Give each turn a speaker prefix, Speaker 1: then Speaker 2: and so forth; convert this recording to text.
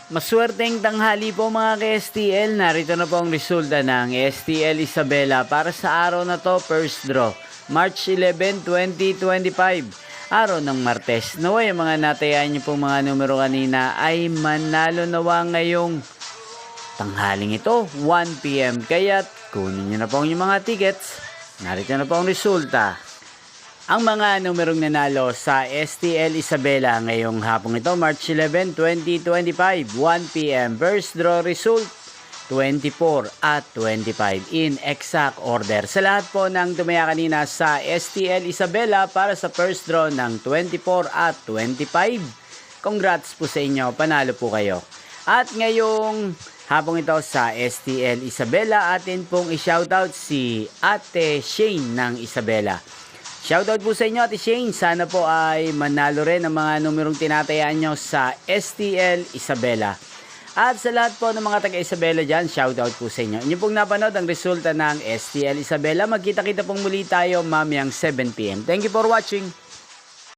Speaker 1: Maswerteng tanghali po mga ka-STL. Narito na po ang resulta ng STL Isabela para sa araw na to, first draw. March 11, 2025. Araw ng Martes. Naway mga natayaan niyo po mga numero kanina ay manalo nawa ngayong tanghaling ito, 1 PM. Kaya't kunin niyo na po ang inyong mga tickets. Narito na po ang resulta. Ang mga numerong nanalo sa STL Isabela ngayong hapong ito, March 11, 2025, 1 PM. First draw result, 24 at 25 in exact order. Sa lahat po ng tumaya kanina sa STL Isabela para sa first draw ng 24 at 25, congrats po sa inyo, panalo po kayo. At ngayong hapong ito sa STL Isabela, atin pong i-shoutout si Ate Shane ng Isabela. Shoutout po sa inyo, Ate Shane. Sana po ay manalo rin ang mga numerong tinatayaan nyo sa STL Isabela. At sa lahat po ng mga taga-Isabela dyan, shoutout po sa inyo. Inyo pong napanood ang resulta ng STL Isabela. Magkita-kita pong muli tayo mamayang 7 PM. Thank you for watching.